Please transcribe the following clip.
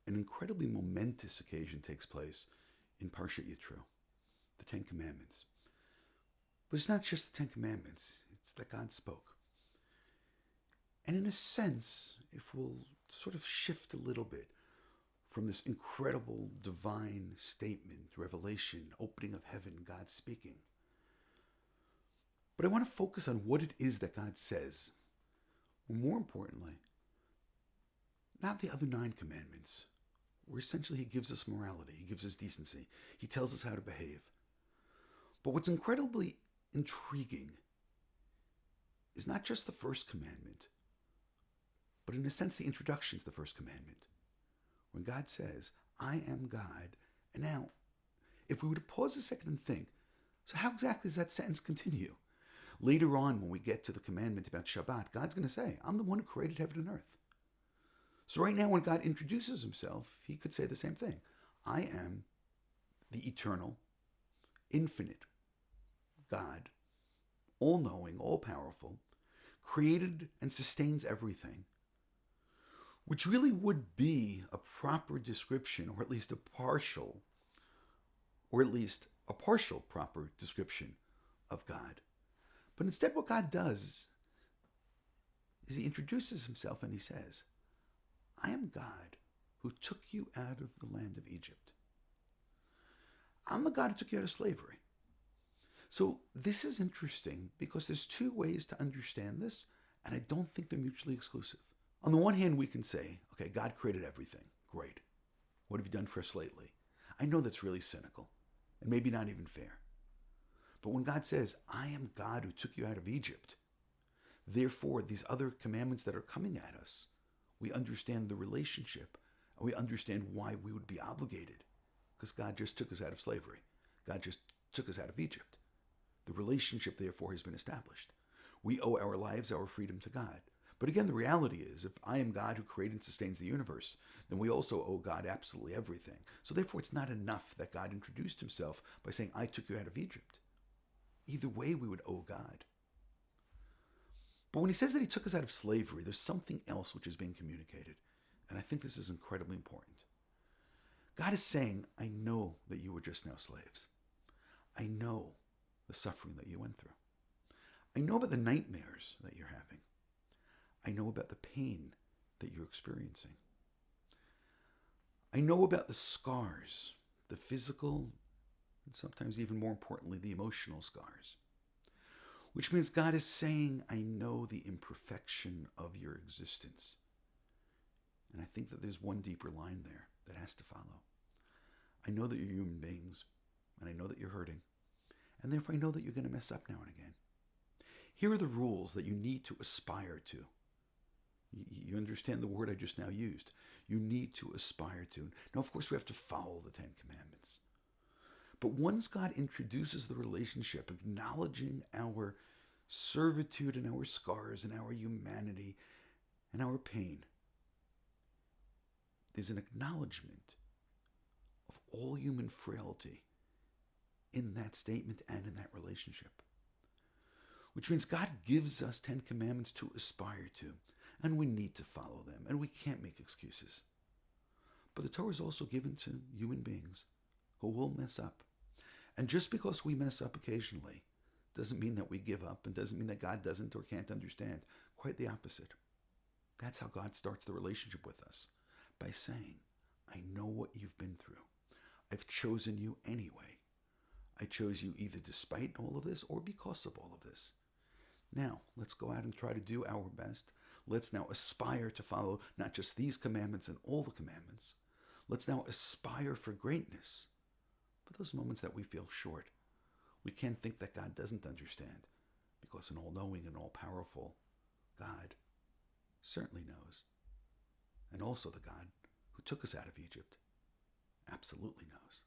an incredibly momentous occasion takes place in Parashat Yitro, the Ten Commandments. But it's not just the Ten Commandments, it's that God spoke. And in a sense, if we'll sort of shift a little bit from this incredible divine statement, revelation, opening of heaven, God speaking. But I want to focus on what it is that God says. Or more importantly, not the other 9 commandments, where essentially he gives us morality, he gives us decency, he tells us how to behave. But what's incredibly intriguing is not just the first commandment, but in a sense the introduction to the first commandment. When God says, I am God. And now, if we were to pause a second and think, so how exactly does that sentence continue? Later on, when we get to the commandment about Shabbat, God's going to say, I'm the one who created heaven and earth. So right now, when God introduces himself, he could say the same thing. I am the eternal, infinite God, all-knowing, all-powerful, created and sustains everything, which really would be a proper description, or at least a partial proper description of God. But instead what God does is he introduces himself and he says, I am God who took you out of the land of Egypt. I'm the God who took you out of slavery. So this is interesting because there's 2 ways to understand this, and I don't think they're mutually exclusive. On the one hand, we can say, okay, God created everything. Great. What have you done for us lately? I know that's really cynical and maybe not even fair. But when God says, I am God who took you out of Egypt, therefore these other commandments that are coming at us, we understand the relationship and we understand why we would be obligated, because God just took us out of slavery. God just took us out of Egypt. The relationship, therefore, has been established. We owe our lives, our freedom to God. But again, the reality is, if I am God who created and sustains the universe, then we also owe God absolutely everything. So therefore, it's not enough that God introduced himself by saying, I took you out of Egypt. Either way, we would owe God. But when he says that he took us out of slavery, there's something else which is being communicated. And I think this is incredibly important. God is saying, I know that you were just now slaves. I know the suffering that you went through. I know about the nightmares that you're having. I know about the pain that you're experiencing. I know about the scars, the physical, and sometimes even more importantly, the emotional scars. Which means God is saying, I know the imperfection of your existence. And I think that there's one deeper line there that has to follow. I know that you're human beings, and I know that you're hurting, and therefore I know that you're going to mess up now and again. Here are the rules that you need to aspire to. You understand the word I just now used. You need to aspire to. Now, of course, we have to follow the 10 Commandments. But once God introduces the relationship, acknowledging our servitude and our scars and our humanity and our pain, there's an acknowledgement of all human frailty in that statement and in that relationship. Which means God gives us 10 commandments to aspire to, and we need to follow them, and we can't make excuses. But the Torah is also given to human beings who will mess up. And just because we mess up occasionally doesn't mean that we give up, and doesn't mean that God doesn't or can't understand. Quite the opposite. That's how God starts the relationship with us, by saying, I know what you've been through. I've chosen you anyway. I chose you either despite all of this or because of all of this. Now, let's go out and try to do our best. Let's now aspire to follow not just these commandments and all the commandments. Let's now aspire for greatness. But those moments that we feel short, we can't think that God doesn't understand, because an all-knowing and all-powerful God certainly knows. And also the God who took us out of Egypt absolutely knows.